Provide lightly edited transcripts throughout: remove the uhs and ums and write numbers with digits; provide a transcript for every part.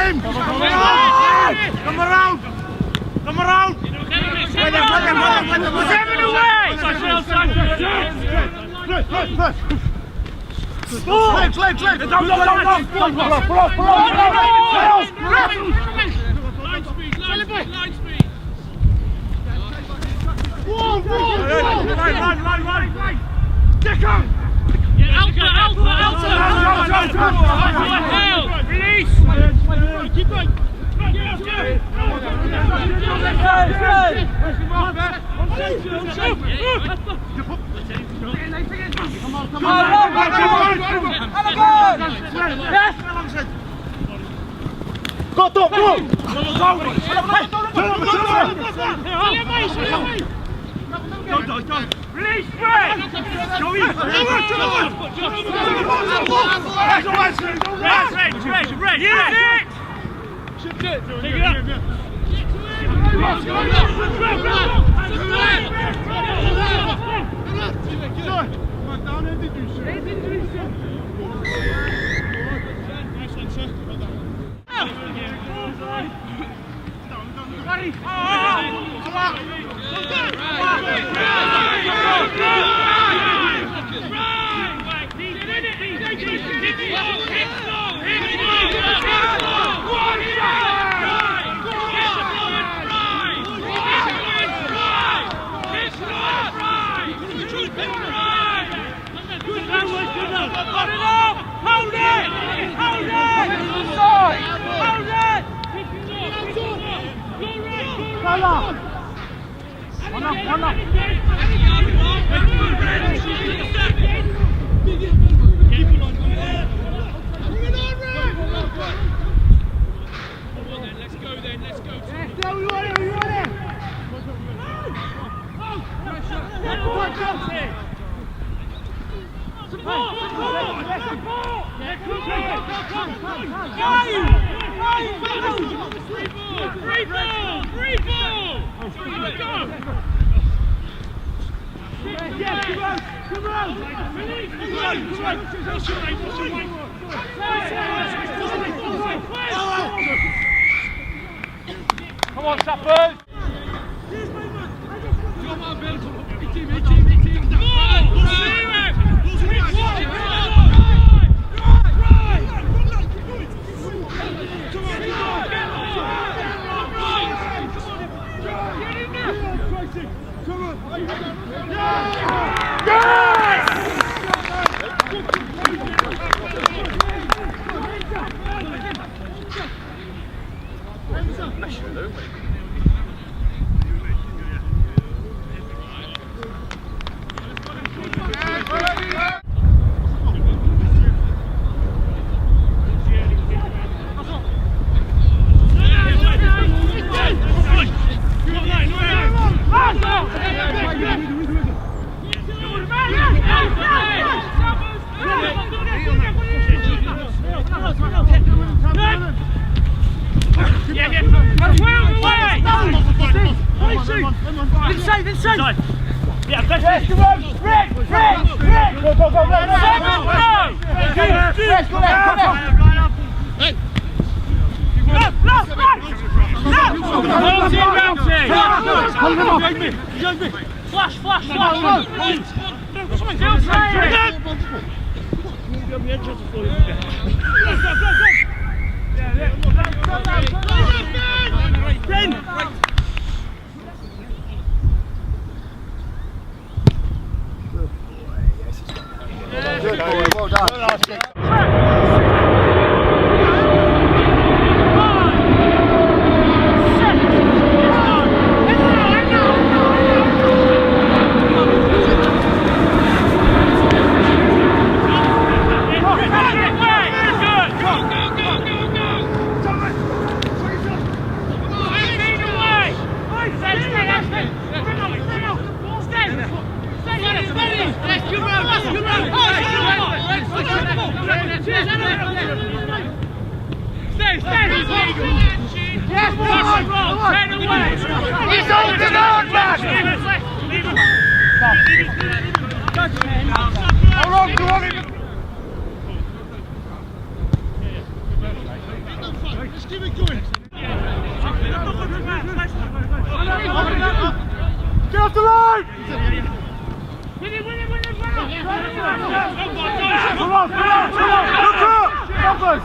him! Come around! Come around! Seven away! Legs! Run! Dick on! Release! Keep going! Go! Release, Fred! Go in! Red! Use it! Take it up! Come on, Sapperrugby! Inside! Yeah, that's it! Red! Go! Flash! Good boy, well done. Just give Get off the line! Win it! Come on! Look up! Numbers!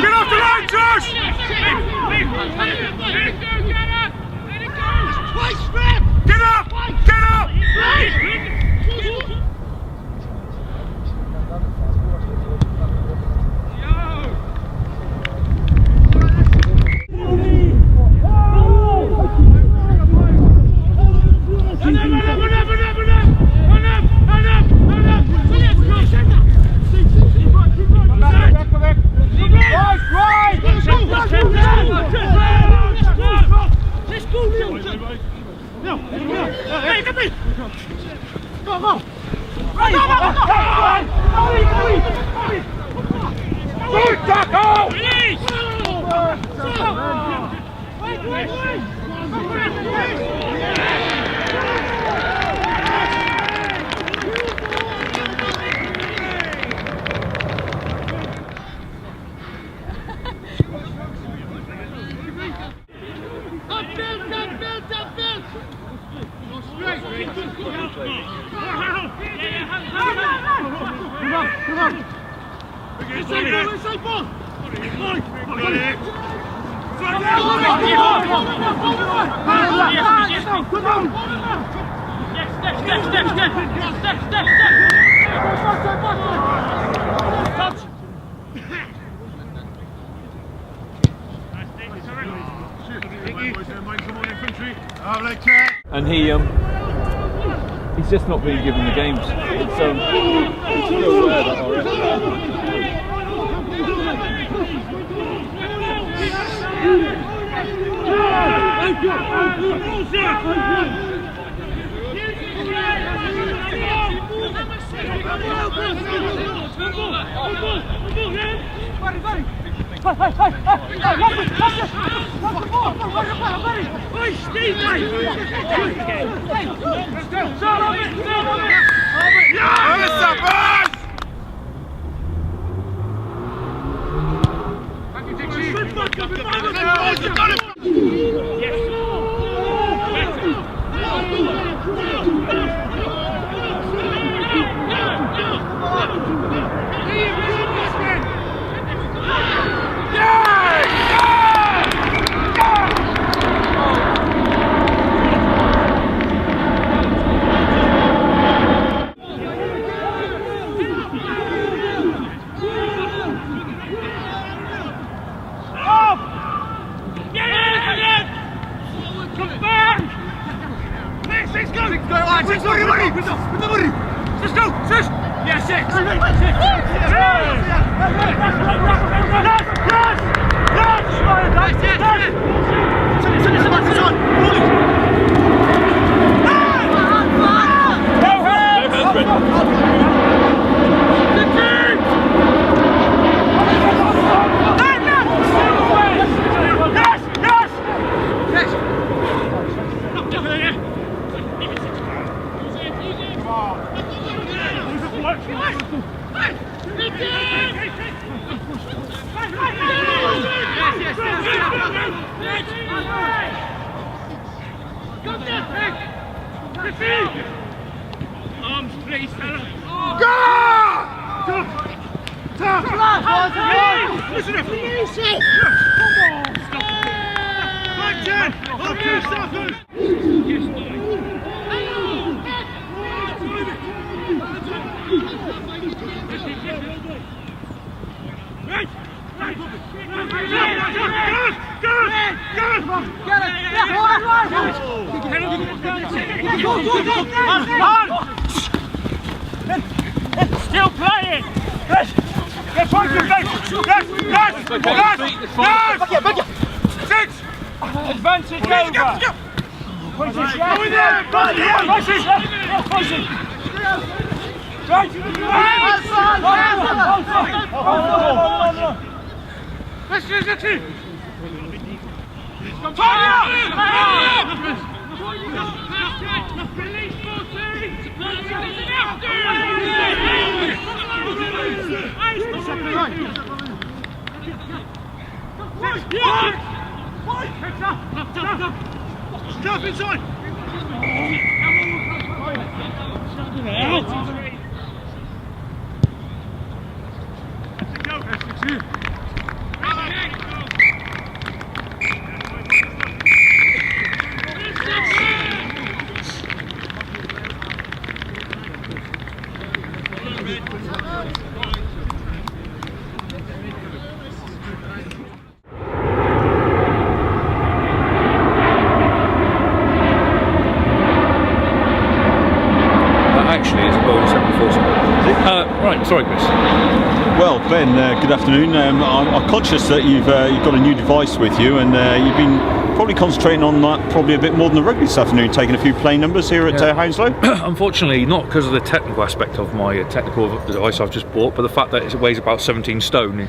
Get off the line, Josh! Get up! Get up! And he's just not being given the games. It's still aware that already. Arms, please, fella. Listen up! Still playing! Yes! Yes! Advantage over! Go in there! Jump inside! Right, sorry, Chris. Well, Ben, good afternoon. I'm conscious that you've got a new device with you, and you've been probably concentrating on that probably a bit more than the rugby this afternoon, taking a few play numbers here at Hounslow. Unfortunately, not because of the technical aspect of my technical device I've just bought, but the fact that it weighs about 17 stone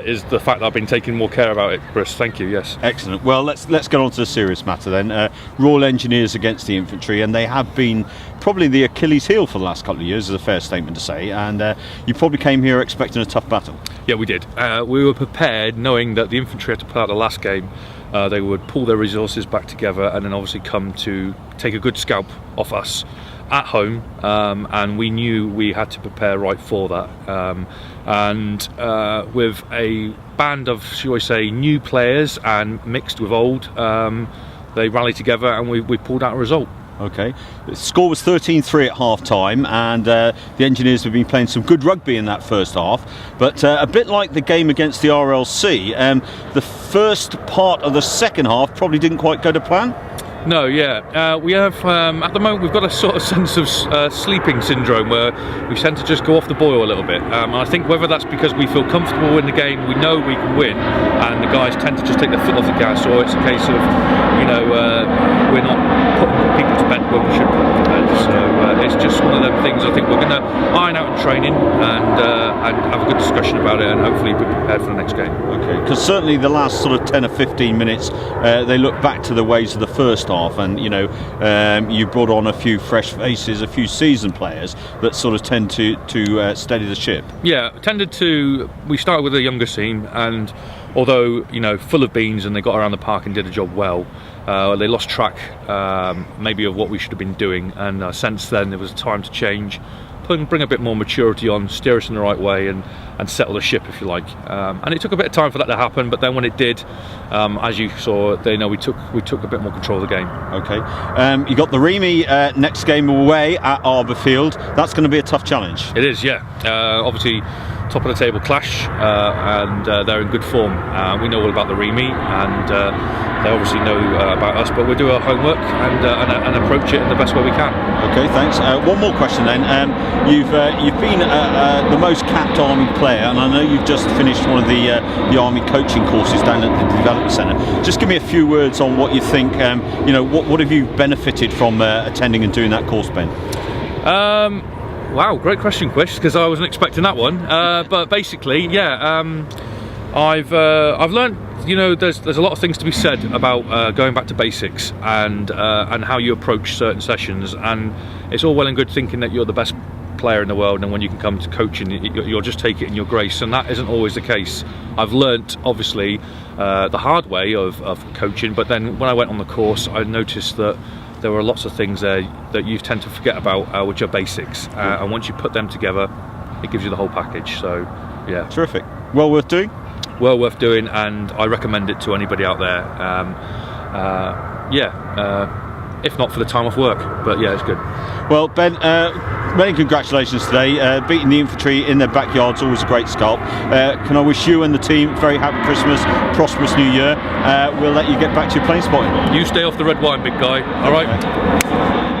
is the fact that I've been taking more care about it, Chris. Thank you, yes. Excellent. Well, let's get on to the serious matter then. Royal Engineers against the Infantry, and they have been probably the Achilles heel for the last couple of years, is a fair statement to say, and you probably came here expecting a tough battle. Yeah, we did. We were prepared knowing that the Infantry had to play out the last game. They would pull their resources back together and then obviously come to take a good scalp off us at home, and we knew we had to prepare right for that, and with a band of, shall I say, new players and mixed with old, they rallied together and we pulled out a result. Okay, the score was 13-3 at half time, and the Engineers have been playing some good rugby in that first half, but a bit like the game against the RLC, the first part of the second half probably didn't quite go to plan. No, yeah, we have at the moment we've got a sort of sense of sleeping syndrome where we tend to just go off the boil a little bit. I think whether that's because we feel comfortable in the game, we know we can win, and the guys tend to just take their foot off the gas, or it's a case of, you know, we're not putting people to bed where we should put them to bed. So it's just one of them things. I think we're going to iron out in training and have a good discussion about it, and hopefully be prepared for the next game. Okay, because certainly the last sort of 10 or 15 minutes, they look back to the ways of the first half, and you know, you brought on a few fresh faces, a few seasoned players that sort of tend to steady the ship. Yeah, we started with a younger team, and although, you know, full of beans, and they got around the park and did a job well, they lost track maybe of what we should have been doing, and since then there was time to change, bring a bit more maturity on, steer us in the right way, and settle the ship, if you like. And it took a bit of time for that to happen, but then when it did, as you saw, we took a bit more control of the game. Okay, you got the Remy next game away at Arborfield. That's going to be a tough challenge. It is, yeah. Obviously, top of the table clash, and they're in good form. We know all about the Remy, and they obviously know about us, but we'll do our homework and approach it in the best way we can. Okay, thanks. One more question then. You've been the most capped Army player, and I know you've just finished one of the Army coaching courses down at the Development Centre. Just give me a few words on what you think. You know, what have you benefited from attending and doing that course, Ben? Wow, great question, Quish, because I wasn't expecting that one. But basically, yeah, I've learned, you know, there's a lot of things to be said about going back to basics and how you approach certain sessions, and it's all well and good thinking that you're the best player in the world, and when you can come to coaching, you'll just take it in your grace, and that isn't always the case. I've learnt, obviously, the hard way of coaching, but then when I went on the course, I noticed that there were lots of things there that you tend to forget about, which are basics, and once you put them together, it gives you the whole package. So yeah, terrific. Well worth doing. Well worth doing, and I recommend it to anybody out there. If not for the time off work, but yeah, it's good. Well, Ben, many congratulations today. Beating the Infantry in their backyard's always a great scalp. Can I wish you and the team very happy Christmas, prosperous New Year. We'll let you get back to your plane spotting. You stay off the red wine, big guy. All right.